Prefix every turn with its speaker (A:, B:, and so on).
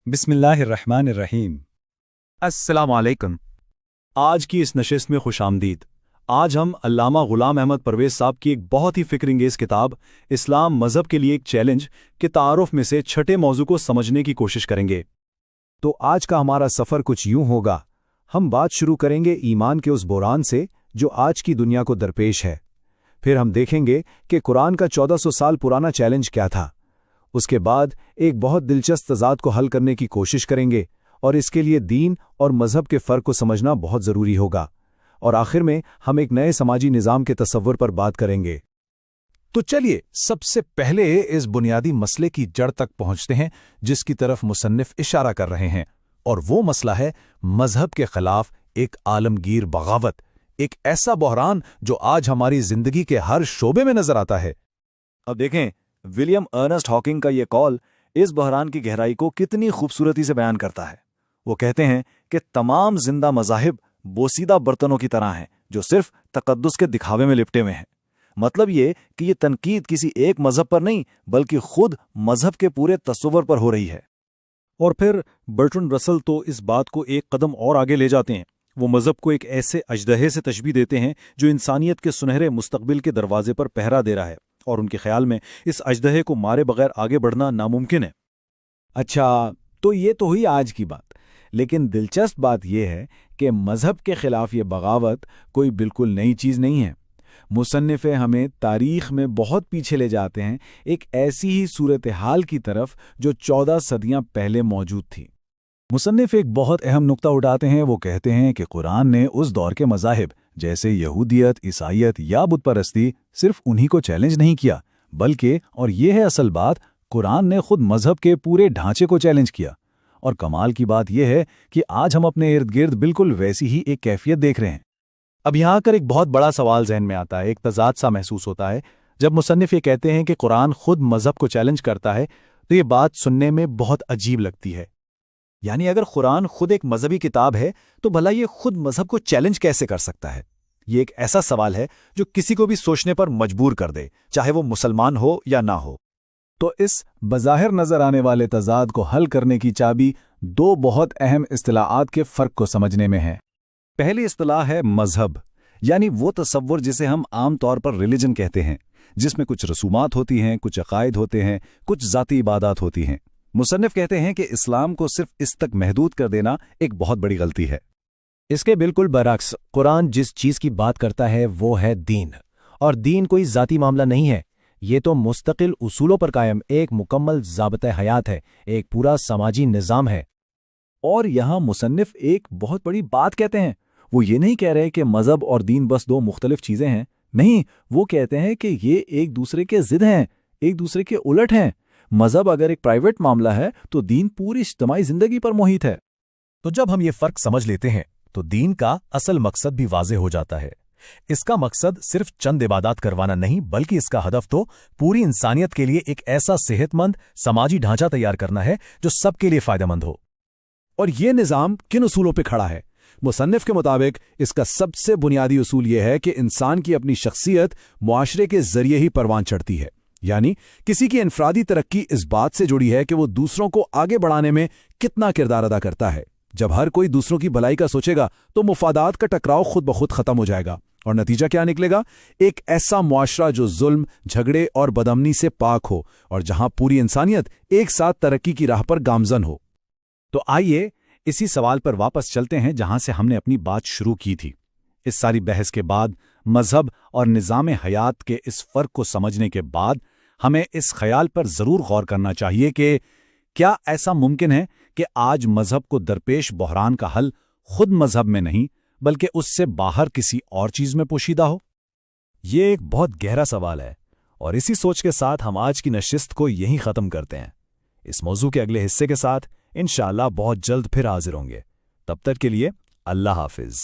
A: بسم اللہ الرحمن الرحیم۔
B: السلام علیکم۔
C: آج کی اس نشست میں خوش آمدید۔ آج ہم علامہ غلام احمد پرویز صاحب کی ایک بہت ہی فکر انگیز کتاب اسلام مذہب کے لیے ایک چیلنج کے تعارف میں سے چھٹے موضوع کو سمجھنے کی کوشش کریں گے۔
D: تو آج کا ہمارا سفر کچھ یوں ہوگا۔ ہم بات شروع کریں گے ایمان کے اس بحران سے جو آج کی دنیا کو درپیش ہے۔ پھر ہم دیکھیں گے کہ قرآن کا 1400 سال پرانا چیلنج کیا تھا۔ اس کے بعد ایک بہت دلچسپ تضاد کو حل کرنے کی کوشش کریں گے، اور اس کے لیے دین اور مذہب کے فرق کو سمجھنا بہت ضروری ہوگا۔ اور آخر میں ہم ایک نئے سماجی نظام کے تصور پر بات کریں گے۔
E: تو چلیے سب سے پہلے اس بنیادی مسئلے کی جڑ تک پہنچتے ہیں جس کی طرف مصنف اشارہ کر رہے ہیں، اور وہ مسئلہ ہے مذہب کے خلاف ایک عالمگیر بغاوت، ایک ایسا بحران جو آج ہماری زندگی کے ہر شعبے میں نظر آتا ہے۔
C: اب دیکھیں ولیم ارنسٹ ہاکنگ کا یہ قول اس بحران کی گہرائی کو کتنی خوبصورتی سے بیان کرتا ہے۔ وہ کہتے ہیں کہ تمام زندہ مذاہب بوسیدہ برتنوں کی طرح ہیں جو صرف تقدس کے دکھاوے میں لپٹے ہوئے ہیں۔ مطلب یہ کہ یہ تنقید کسی ایک مذہب پر نہیں بلکہ خود مذہب کے پورے تصور پر ہو رہی ہے۔
A: اور پھر برٹرنڈ رسل تو اس بات کو ایک قدم اور آگے لے جاتے ہیں۔ وہ مذہب کو ایک ایسے اژدہے سے تشبیہ دیتے ہیں جو انسانیت کے سنہرے مستقبل کے دروازے پر پہرا دے رہا ہے، اور ان کے خیال میں اس اژدہے کو مارے بغیر آگے بڑھنا ناممکن ہے۔
D: اچھا، تو یہ تو ہوئی آج کی بات، لیکن دلچسپ بات یہ ہے کہ مذہب کے خلاف یہ بغاوت کوئی بالکل نئی چیز نہیں ہے۔ مصنف ہمیں تاریخ میں بہت پیچھے لے جاتے ہیں، ایک ایسی ہی صورتحال کی طرف جو 14 صدیاں پہلے موجود تھی۔
E: مصنف ایک بہت اہم نقطہ اٹھاتے ہیں۔ وہ کہتے ہیں کہ قرآن نے اس دور کے مذاہب جیسے یہودیت، عیسائیت یا بت پرستی صرف انہی کو چیلنج نہیں کیا، بلکہ، اور یہ ہے اصل بات، قرآن نے خود مذہب کے پورے ڈھانچے کو چیلنج کیا۔ اور کمال کی بات یہ ہے کہ آج ہم اپنے ارد گرد بالکل ویسی ہی ایک کیفیت دیکھ رہے ہیں۔
B: اب یہاں کر ایک بہت بڑا سوال ذہن میں آتا ہے، ایک تضاد سا محسوس ہوتا ہے۔ جب مصنف یہ کہتے ہیں کہ قرآن خود مذہب کو چیلنج کرتا ہے تو یہ بات سننے میں بہت عجیب لگتی ہے۔ یعنی اگر قرآن خود ایک مذہبی کتاب ہے تو بھلا یہ خود مذہب کو چیلنج کیسے کر سکتا ہے؟ یہ ایک ایسا سوال ہے جو کسی کو بھی سوچنے پر مجبور کر دے، چاہے وہ مسلمان ہو یا نہ ہو۔
E: تو اس بظاہر نظر آنے والے تضاد کو حل کرنے کی چابی دو بہت اہم اصطلاحات کے فرق کو سمجھنے میں ہے۔
A: پہلی اصطلاح ہے مذہب، یعنی وہ تصور جسے ہم عام طور پر ریلیجن کہتے ہیں، جس میں کچھ رسومات ہوتی ہیں، کچھ عقائد ہوتے ہیں، کچھ ذاتی عبادات ہوتی ہیں۔ مصنف کہتے ہیں کہ اسلام کو صرف اس تک محدود کر دینا ایک بہت بڑی غلطی ہے۔
F: اس کے بالکل برعکس قرآن جس چیز کی بات کرتا ہے وہ ہے دین، اور دین کوئی ذاتی معاملہ نہیں ہے، یہ تو مستقل اصولوں پر قائم ایک مکمل ضابطۂ حیات ہے، ایک پورا سماجی نظام ہے۔
C: اور یہاں مصنف ایک بہت بڑی بات کہتے ہیں۔ وہ یہ نہیں کہہ رہے کہ مذہب اور دین بس دو مختلف چیزیں ہیں، نہیں، وہ کہتے ہیں کہ یہ ایک دوسرے کے ضد ہیں، ایک دوسرے کے الٹ ہیں۔ مذہب اگر ایک پرائیویٹ معاملہ ہے تو دین پوری اجتماعی زندگی پر محیط ہے۔
E: تو جب ہم یہ فرق سمجھ لیتے ہیں تو دین کا اصل مقصد بھی واضح ہو جاتا ہے۔ اس کا مقصد صرف چند عبادات کروانا نہیں، بلکہ اس کا ہدف تو پوری انسانیت کے لیے ایک ایسا صحت مند سماجی ڈھانچہ تیار کرنا ہے جو سب کے لیے فائدہ مند ہو۔
D: اور یہ نظام کن اصولوں پہ کھڑا ہے؟ مصنف کے مطابق اس کا سب سے بنیادی اصول یہ ہے کہ انسان کی اپنی شخصیت معاشرے کے ذریعے ہی پروان چڑھتی ہے، یعنی کسی کی انفرادی ترقی اس بات سے جڑی ہے کہ وہ دوسروں کو آگے بڑھانے میں کتنا کردار ادا کرتا ہے۔ جب ہر کوئی دوسروں کی بھلائی کا سوچے گا تو مفادات کا ٹکراؤ خود بخود ختم ہو جائے گا، اور نتیجہ کیا نکلے گا؟ ایک ایسا معاشرہ جو ظلم، جھگڑے اور بدامنی سے پاک ہو، اور جہاں پوری انسانیت ایک ساتھ ترقی کی راہ پر گامزن ہو۔
A: تو آئیے اسی سوال پر واپس چلتے ہیں جہاں سے ہم نے اپنی بات شروع کی تھی۔ اس ساری بحث کے بعد، مذہب اور نظام حیات کے اس فرق کو سمجھنے کے بعد، ہمیں اس خیال پر ضرور غور کرنا چاہیے کہ کیا ایسا ممکن ہے کہ آج مذہب کو درپیش بحران کا حل خود مذہب میں نہیں بلکہ اس سے باہر کسی اور چیز میں پوشیدہ ہو؟
E: یہ ایک بہت گہرا سوال ہے، اور اسی سوچ کے ساتھ ہم آج کی نشست کو یہیں ختم کرتے ہیں۔ اس موضوع کے اگلے حصے کے ساتھ انشاءاللہ بہت جلد پھر حاضر ہوں گے۔ تب تک کے لیے اللہ حافظ۔